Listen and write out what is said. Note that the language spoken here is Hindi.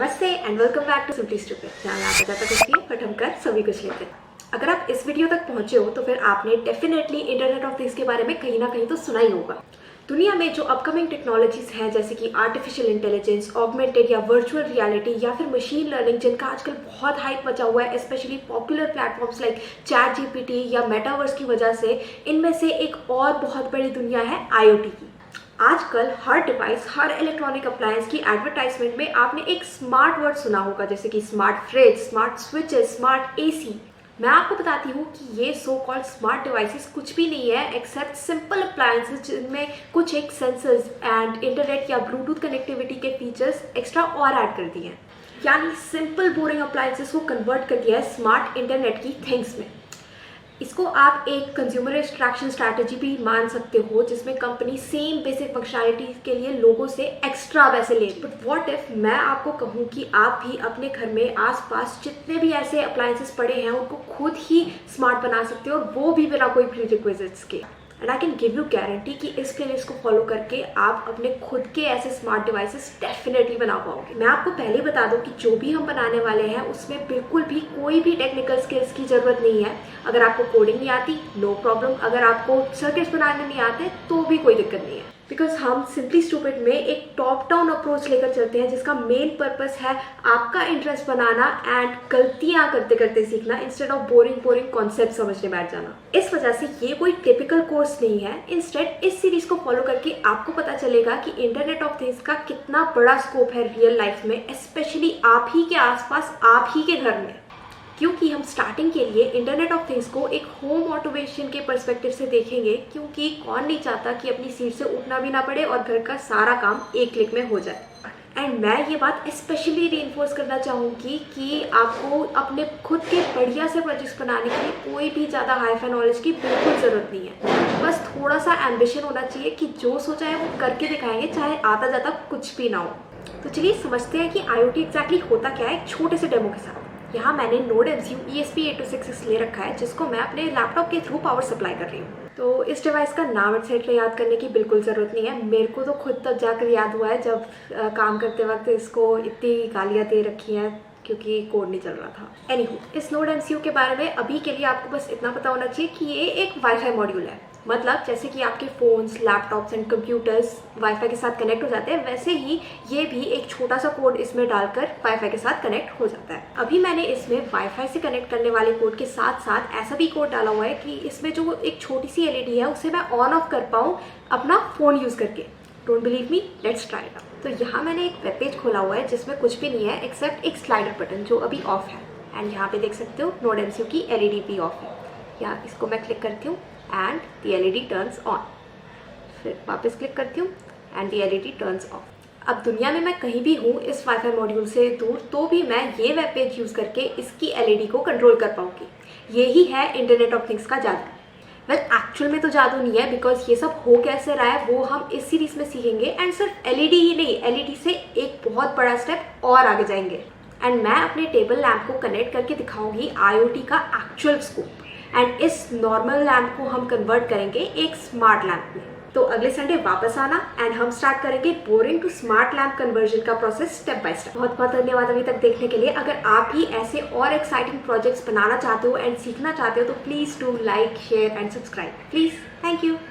नमस्ते and welcome back to simply stupid, जहाँ यहाँ पे जाता कुछ नहीं बट हम कर सभी कुछ लेते हैं। अगर आप इस वीडियो तक पहुंचे हो तो फिर आपने डेफिनेटली इंटरनेट ऑफ थिंग्स के बारे में कहीं ना कहीं तो सुना ही होगा। दुनिया में जो अपकमिंग टेक्नोलॉजीज हैं जैसे कि आर्टिफिशियल इंटेलिजेंस, ऑगमेंटेड या वर्चुअल रियलिटी या फिर मशीन लर्निंग, जिनका आजकल बहुत हाइप मचा हुआ है specially popular platforms like chat GPT या मेटावर्स की वजह से, इनमें से एक और बहुत बड़ी दुनिया है आईओटी की। आजकल हर डिवाइस, हर इलेक्ट्रॉनिक अप्लायंस की एडवर्टाइजमेंट में आपने एक स्मार्ट वर्ड सुना होगा जैसे कि smart fridge, smart switches, smart AC. मैं आपको बताती हूँ कि ये सो कॉल्ड स्मार्ट डिवाइसेस कुछ भी नहीं है एक्सेप्ट सिंपल अप्लायंसेस जिनमें कुछ एक सेंसर्स एंड इंटरनेट या ब्लूटूथ कनेक्टिविटी के फीचर्स एक्स्ट्रा और ऐड कर दिए हैं। यानी सिंपल बोरिंग अप्लायंसेस को कन्वर्ट कर दिया है स्मार्ट इंटरनेट की थिंग्स में। इसको आप एक कंज्यूमर एक्सट्रैक्शन स्ट्रैटेजी भी मान सकते हो, जिसमें कंपनी सेम बेसिक फंक्शनैलिटी के लिए लोगों से एक्स्ट्रा पैसे ले। बट व्हाट इफ मैं आपको कहूँ कि आप भी अपने घर में आसपास जितने भी ऐसे अप्लायंसेस पड़े हैं उनको खुद ही स्मार्ट बना सकते हो, और वो भी बिना कोई प्री रिक्विजिट्स के। And I can give you guarantee कि इस प्लेलिस्ट को फॉलो करके आप अपने खुद के ऐसे स्मार्ट डिवाइसेस डेफिनेटली बना पाओगे। मैं आपको पहले ही बता दूं कि जो भी हम बनाने वाले हैं उसमें बिल्कुल भी कोई भी टेक्निकल स्किल्स की जरूरत नहीं है। अगर आपको कोडिंग नहीं आती, नो प्रॉब्लम। अगर आपको सर्किट्स बनाने नहीं आते तो भी कोई दिक्कत नहीं है, बिकॉज हम सिंपली स्टूपिड में एक टॉप डाउन अप्रोच लेकर चलते हैं जिसका मेन पर्पस है आपका इंटरेस्ट बनाना एंड गलतियां करते करते सीखना इंस्टेड ऑफ बोरिंग कॉन्सेप्ट समझने बैठ जाना। इस वजह से ये कोई टिपिकल कोर्स नहीं है। इंस्टेड इस सीरीज को फॉलो करके आपको पता चलेगा कि इंटरनेट ऑफ थिंग्स का कितना बड़ा स्कोप है रियल लाइफ में, स्पेशली आप ही के आसपास, आप ही के घर में। क्योंकि हम स्टार्टिंग के लिए इंटरनेट ऑफ थिंग्स को एक होम ऑटोमेशन के पर्सपेक्टिव से देखेंगे, क्योंकि कौन नहीं चाहता कि अपनी सीट से उठना भी ना पड़े और घर का सारा काम एक क्लिक में हो जाए। एंड मैं ये बात स्पेशली रीइंफोर्स करना चाहूँगी कि आपको अपने खुद के बढ़िया से प्रोजेक्ट्स बनाने के लिए कोई भी ज़्यादा हाई-फाई नॉलेज की बिल्कुल ज़रूरत नहीं है। बस थोड़ा सा एम्बिशन होना चाहिए कि जो सोचा है वो करके दिखाएंगे, चाहे आता जाता कुछ भी ना हो। तो चलिए समझते हैं कि आईओटी एग्जैक्टली होता क्या है एक छोटे से डेमो के साथ। यहाँ मैंने नोड MCU ESP8266 ले रखा है जिसको मैं अपने लैपटॉप के थ्रू पावर सप्लाई कर रही हूँ। तो इस डिवाइस का नाम एटसेट्रा याद करने की बिल्कुल ज़रूरत नहीं है। मेरे को तो खुद तब जाकर याद हुआ है जब काम करते वक्त इसको इतनी गालियाँ दे रखी हैं क्योंकि कोड नहीं चल रहा था। एनीहू, इस नोड MCU के बारे में अभी के लिए आपको बस इतना पता होना चाहिए कि ये एक वाईफाई मॉड्यूल है। मतलब जैसे कि आपके phones, laptops and computers wifi के साथ कनेक्ट हो जाते हैं, वैसे ही ये भी एक छोटा सा कोड इसमें डालकर वाईफाई के साथ कनेक्ट हो जाता है। अभी मैंने इसमें वाईफाई से कनेक्ट करने वाले कोड के साथ साथ ऐसा भी कोड डाला हुआ है कि इसमें जो एक छोटी सी LED है उसे मैं ऑन ऑफ कर पाऊँ अपना फ़ोन यूज़ करके। Don't believe me, let's try it out. तो यहाँ मैंने एक वेब पेज खोला हुआ है जिसमें कुछ भी नहीं है एक्सेप्ट एक स्लाइडर बटन जो अभी ऑफ है। एंड यहाँ पे देख सकते हो नोड MCU की LED भी ऑफ है। या इसको मैं क्लिक करती हूँ and the LED turns on. फिर वापस क्लिक करती हूँ and the LED turns of. अब दुनिया में मैं कहीं भी हूँ इस वाईफाई मॉड्यूल से दूर, तो भी मैं ये वेब पेज यूज़ करके इसकी LED को कंट्रोल कर पाऊँगी। यही है इंटरनेट ऑफ थिंग्स का जादू। वेल एक्चुअल में तो जादू नहीं है, बिकॉज ये सब हो कैसे रहा है वो हम इस सीरीज में सीखेंगे। एंड सिर्फ LED ही नहीं, LED से एक बहुत बड़ा स्टेप और आगे जाएंगे। एंड मैं अपने टेबल लैम्प को कनेक्ट करके दिखाऊंगी IoT का एक्चुअल स्कोप। एंड इस नॉर्मल लैम्प को हम कन्वर्ट करेंगे एक स्मार्ट लैम्प में। तो अगले संडे वापस आना एंड हम स्टार्ट करेंगे boring to smart lamp conversion का प्रोसेस स्टेप बाय स्टेप। बहुत बहुत धन्यवाद अभी तक देखने के लिए। अगर आप भी ऐसे और एक्साइटिंग प्रोजेक्ट्स बनाना चाहते हो एंड सीखना चाहते हो तो please do like, share and subscribe please. Thank you.